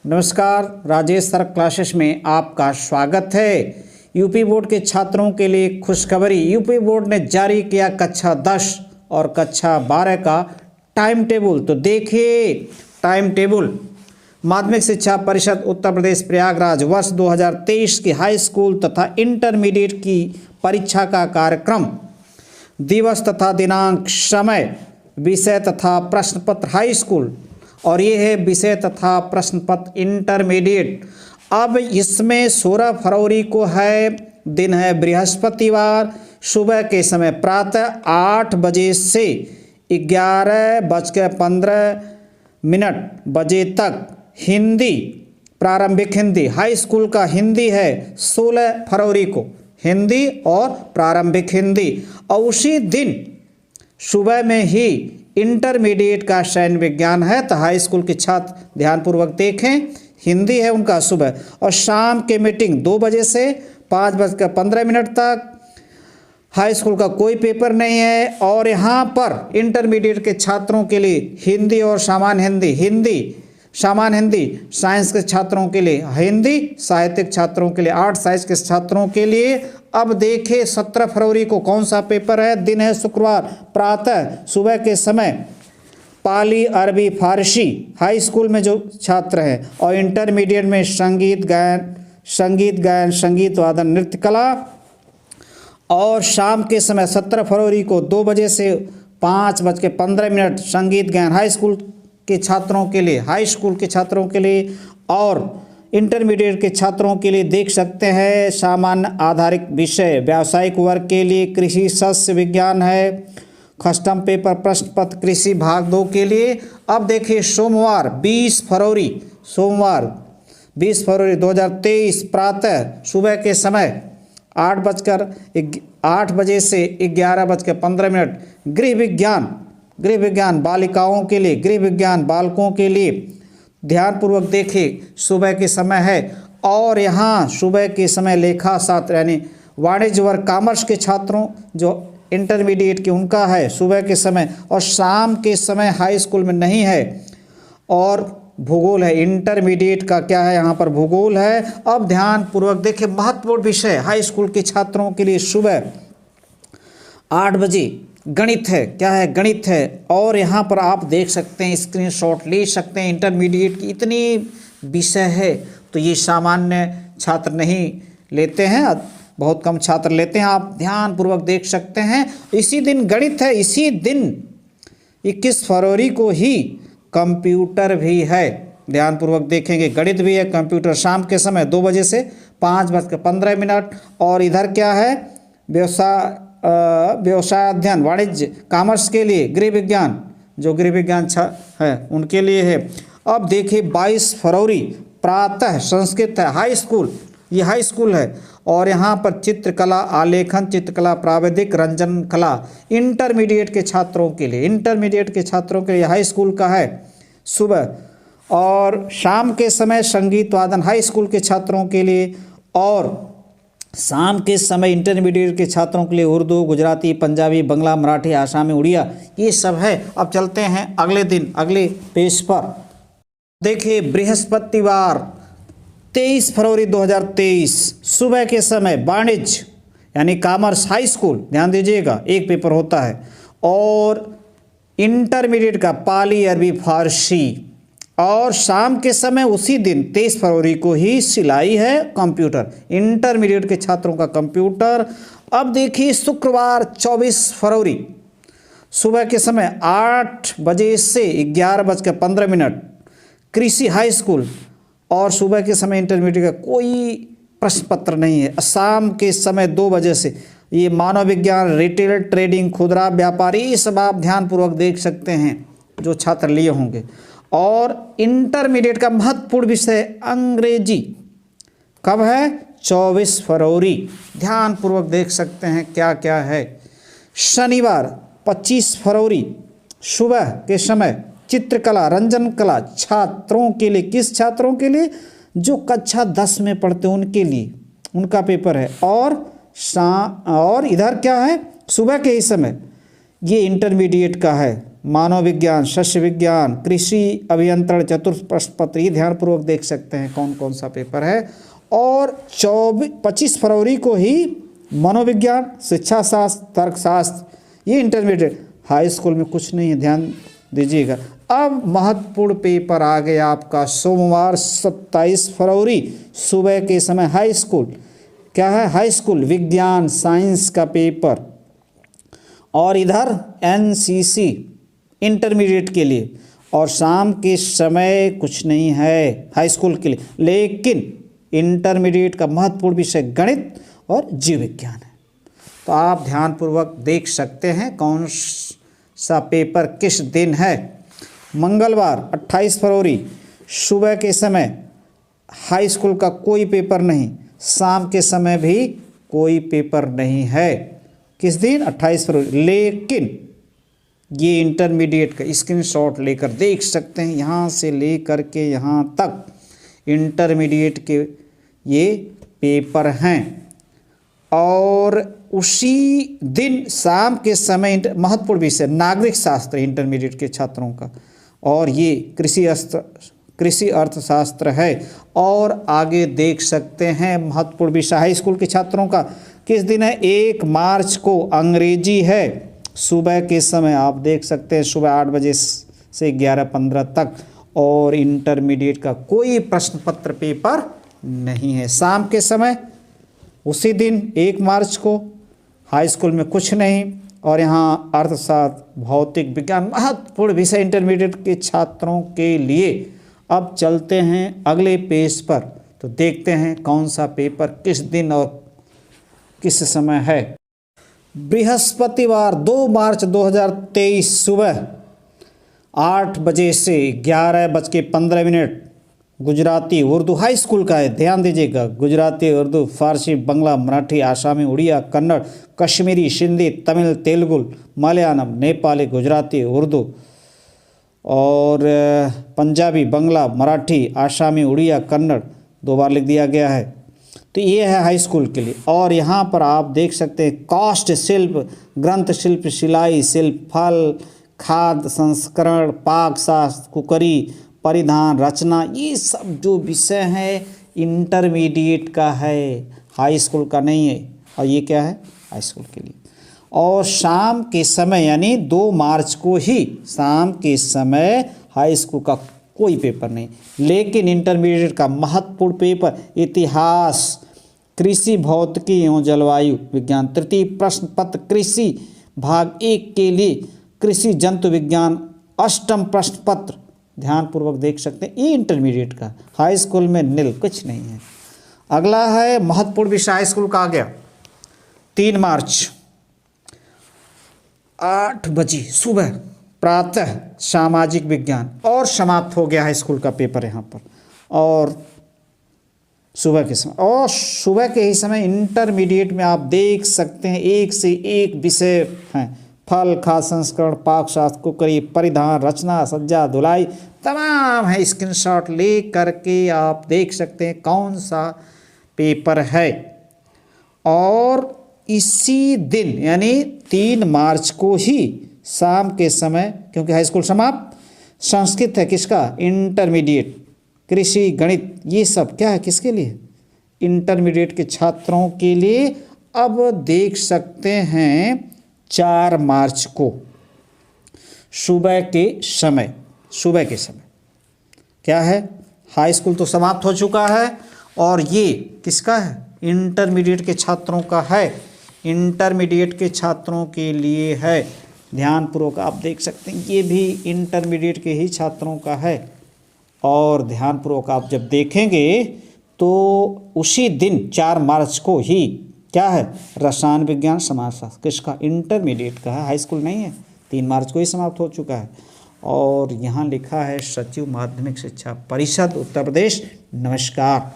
नमस्कार, Rajesh sir classes में आपका स्वागत है। यूपी बोर्ड के छात्रों के लिए खुशखबरी। यूपी बोर्ड ने जारी किया कक्षा 10 और कक्षा 12 का टाइम टेबल। तो देखिए टाइम टेबल। माध्यमिक शिक्षा परिषद उत्तर प्रदेश प्रयागराज वर्ष 2023 की हाई स्कूल तथा इंटरमीडिएट की परीक्षा का कार्यक्रम, दिवस तथा दिनांक, समय, विषय तथा प्रश्न पत्र हाई स्कूल और ये है विषय तथा प्रश्न पत्र इंटरमीडिएट। अब इसमें 16 फरवरी को है, दिन है बृहस्पतिवार, सुबह के समय प्रातः 8 बजे से 11:15 बजे तक हिंदी, प्रारंभिक हिंदी, हाई स्कूल का हिंदी है 16 फरवरी को, हिंदी और प्रारंभिक हिंदी। और उसी दिन सुबह में ही इंटरमीडिएट का सैन्य विज्ञान है। तो हाई स्कूल के छात्र ध्यानपूर्वक देखें, हिंदी है उनका सुबह। और शाम के मीटिंग 2 बजे से 5:15 तक। हाई स्कूल का कोई पेपर नहीं है। और यहाँ पर इंटरमीडिएट के छात्रों के लिए हिंदी और सामान्य हिंदी, हिंदी सामान्य हिंदी, साइंस के छात्रों के लिए हिंदी, साहित्यिक छात्रों के लिए, आर्ट साइंस के छात्रों के लिए। अब देखिए 17 फरवरी को कौन सा पेपर है, दिन है शुक्रवार, प्रातः सुबह के समय पाली, अरबी, फारसी हाई स्कूल में जो छात्र हैं, और इंटरमीडिएट में संगीत गायन, संगीत वादन, नृत्य कला। और शाम के समय 17 फरवरी को 2 बजे से 5:15 संगीत गायन हाई स्कूल के छात्रों के लिए, हाई स्कूल के छात्रों के लिए। और इंटरमीडिएट के छात्रों के लिए देख सकते हैं सामान्य आधारित विषय, व्यावसायिक वर्ग के लिए कृषि शस्य विज्ञान है, कस्टम पेपर प्रश्न पत्र कृषि भाग 2 के लिए। अब देखिए सोमवार 20 फरवरी 2023 प्रातः सुबह के समय 8 बजे से 11:15 गृह विज्ञान बालिकाओं के लिए, गृह विज्ञान बालकों के लिए। ध्यानपूर्वक देखिए सुबह के समय है। और यहाँ सुबह के समय लेखा शास्त्र यानी वाणिज्य वर्ग कॉमर्स के छात्रों जो इंटरमीडिएट के उनका है सुबह के समय। और शाम के समय हाई स्कूल में नहीं है। और भूगोल है, इंटरमीडिएट का क्या है यहाँ पर भूगोल है। अब ध्यानपूर्वक देखिए महत्वपूर्ण विषय हाई स्कूल के छात्रों के लिए सुबह 8 बजे गणित है, क्या है, गणित है। और यहाँ पर आप देख सकते हैं, स्क्रीनशॉट ले सकते हैं, इंटरमीडिएट की इतनी विषय है। तो ये सामान्य छात्र नहीं लेते हैं, बहुत कम छात्र लेते हैं। आप ध्यानपूर्वक देख सकते हैं। इसी दिन गणित है, इसी दिन 21 फरवरी को ही कंप्यूटर भी है। ध्यानपूर्वक देखेंगे, गणित भी है, कंप्यूटर शाम के समय 2 बजे से 5:15। और इधर क्या है, व्यवसाय अध्ययन वाणिज्य कॉमर्स के लिए, गृह विज्ञान जो गृह विज्ञान है उनके लिए है। अब देखिए 22 फरवरी प्रातः संस्कृत है, हाई स्कूल, ये हाई स्कूल है। और यहाँ पर चित्रकला, आलेखन, चित्रकला, प्राविधिक, रंजन कला इंटरमीडिएट के छात्रों के लिए, इंटरमीडिएट के छात्रों के लिए हाई स्कूल का है सुबह। और शाम के समय संगीत वादन हाई स्कूल के छात्रों के लिए। और शाम के समय इंटरमीडिएट के छात्रों के लिए उर्दू, गुजराती, पंजाबी, बंगला, मराठी, आसामी, उड़िया ये सब है। अब चलते हैं अगले दिन, अगले पेज पर। देखिए बृहस्पतिवार 23 फरवरी 2023 सुबह के समय वाणिज्य यानी कॉमर्स हाई स्कूल, ध्यान दीजिएगा एक पेपर होता है। और इंटरमीडिएट का पाली, अरबी, फारसी। और शाम के समय उसी दिन 23 फरवरी को ही सिलाई है, कंप्यूटर, इंटरमीडिएट के छात्रों का कंप्यूटर। अब देखिए शुक्रवार 24 फरवरी सुबह के समय 8 बजे से 11:15 कृषि हाई स्कूल। और सुबह के समय इंटरमीडिएट का कोई प्रश्न पत्र नहीं है। शाम के समय 2 बजे से ये मानव विज्ञान, रिटेल, ट्रेडिंग, खुदरा व्यापार, ये सब आप ध्यानपूर्वक देख सकते हैं जो छात्र लिए होंगे। और इंटरमीडिएट का महत्वपूर्ण विषय अंग्रेजी कब है, 24 फरवरी। ध्यानपूर्वक देख सकते हैं क्या क्या है। शनिवार 25 फरवरी सुबह के समय चित्रकला, रंजन कला छात्रों के लिए, किस छात्रों के लिए, जो कक्षा 10 में पढ़ते हैं उनके लिए, उनका पेपर है। और इधर क्या है, सुबह के ही समय ये इंटरमीडिएट का है, मानव विज्ञान, शस्य विज्ञान, कृषि अभियंत्रण, चतुर्थ प्रश्न पत्र, ये ध्यानपूर्वक देख सकते हैं कौन कौन सा पेपर है। और 25 फरवरी को ही मनोविज्ञान, शिक्षा शास्त्र, तर्कशास्त्र, ये इंटरमीडिएट, हाई स्कूल में कुछ नहीं है, ध्यान दीजिएगा। अब महत्वपूर्ण पेपर आ गया आपका सोमवार 27 फरवरी सुबह के समय हाई स्कूल। क्या है? हाई स्कूल विज्ञान साइंस का पेपर। और इधर एनसीसी इंटरमीडिएट के लिए, और शाम के समय कुछ नहीं है हाई स्कूल के लिए, लेकिन इंटरमीडिएट का महत्वपूर्ण विषय गणित और जीव विज्ञान है। तो आप ध्यानपूर्वक देख सकते हैं कौन सा पेपर किस दिन है। मंगलवार 28 फरवरी सुबह के समय हाई स्कूल का कोई पेपर नहीं, शाम के समय भी कोई पेपर नहीं है। किस दिन? 28 फरवरी। लेकिन ये इंटरमीडिएट का स्क्रीनशॉट लेकर देख सकते हैं, यहाँ से लेकर के यहाँ तक इंटरमीडिएट के ये पेपर हैं। और उसी दिन शाम के समय महत्वपूर्ण विषय नागरिक शास्त्र इंटरमीडिएट के छात्रों का, और ये कृषि अर्थशास्त्र है। और आगे देख सकते हैं महत्वपूर्ण विषय हाई स्कूल के छात्रों का किस दिन है? 1 मार्च को अंग्रेजी है सुबह के समय, आप देख सकते हैं सुबह 8 बजे से 11:15 तक। और इंटरमीडिएट का कोई प्रश्न पत्र पेपर नहीं है। शाम के समय उसी दिन 1 मार्च को हाई स्कूल में कुछ नहीं। और यहाँ अर्थशास्त्र, भौतिक विज्ञान महत्वपूर्ण विषय इंटरमीडिएट के छात्रों के लिए। अब चलते हैं अगले पेज पर, तो देखते हैं कौन सा पेपर किस दिन और किस समय है। बृहस्पतिवार 2 मार्च 2023 सुबह 8 बजे से 11:15 गुजराती उर्दू हाई स्कूल का है, ध्यान दीजिएगा। गुजराती, उर्दू, फारसी, बंगला, मराठी, आसामी, उड़िया, कन्नड़, कश्मीरी, सिंधी, तमिल, तेलुगु, मलयालम, नेपाली, गुजराती, उर्दू और पंजाबी, बंगला, मराठी, आसामी, उड़िया, कन्नड़ 2 बार लिख दिया गया है। तो ये है हाई स्कूल के लिए। और यहाँ पर आप देख सकते हैं काष्ठ शिल्प, ग्रंथ शिल्प, सिलाई शिल्प, फल, खाद्य संस्करण, पाक शास्त्र, कुकरी, परिधान, रचना, ये सब जो विषय है इंटरमीडिएट का है, हाई स्कूल का नहीं है। और ये क्या है? हाई स्कूल के लिए। और शाम के समय यानी 2 मार्च को ही शाम के समय हाई स्कूल का कोई पेपर नहीं, लेकिन इंटरमीडिएट का महत्वपूर्ण पेपर इतिहास, कृषि, भौतिकी एवं जलवायु विज्ञान, तृतीय प्रश्न पत्र कृषि भाग 1 के लिए कृषि जंतु विज्ञान, 8वां प्रश्न पत्र, ध्यानपूर्वक देख सकते हैं। ये इंटरमीडिएट का, हाई स्कूल में नील, कुछ नहीं है। अगला है महत्वपूर्ण विषय हाई स्कूल का आ गया 3 मार्च 8 बजे सुबह प्रातः सामाजिक विज्ञान, और समाप्त हो गया हाई स्कूल का पेपर यहाँ पर। और सुबह के समय, और सुबह के ही समय इंटरमीडिएट में आप देख सकते हैं एक से एक विषय हैं, फल, खाद्य संस्करण, पाक शास्त्र, कुकरी, परिधान, रचना, सज्जा, धुलाई, तमाम है। स्क्रीनशॉट ले करके आप देख सकते हैं कौन सा पेपर है। और इसी दिन यानी 3 मार्च को ही शाम के समय, क्योंकि हाई स्कूल समाप्त, संस्कृत है किसका? इंटरमीडिएट, कृषि, गणित, ये सब क्या है किसके लिए? इंटरमीडिएट के छात्रों के लिए। अब देख सकते हैं 4 मार्च को सुबह के समय क्या है? हाई स्कूल तो समाप्त हो चुका है, और ये किसका है? इंटरमीडिएट के छात्रों का है, इंटरमीडिएट के छात्रों के लिए है। ध्यानपूर्वक आप देख सकते हैं ये भी इंटरमीडिएट के ही छात्रों का है। और ध्यानपूर्वक आप जब देखेंगे तो उसी दिन 4 मार्च को ही क्या है? रसायन विज्ञान, समाजशास्त्र, किसका? इंटरमीडिएट का है, हाई स्कूल नहीं है। 3 मार्च को ही समाप्त हो चुका है। और यहाँ लिखा है सचिव माध्यमिक शिक्षा परिषद उत्तर प्रदेश, नमस्कार।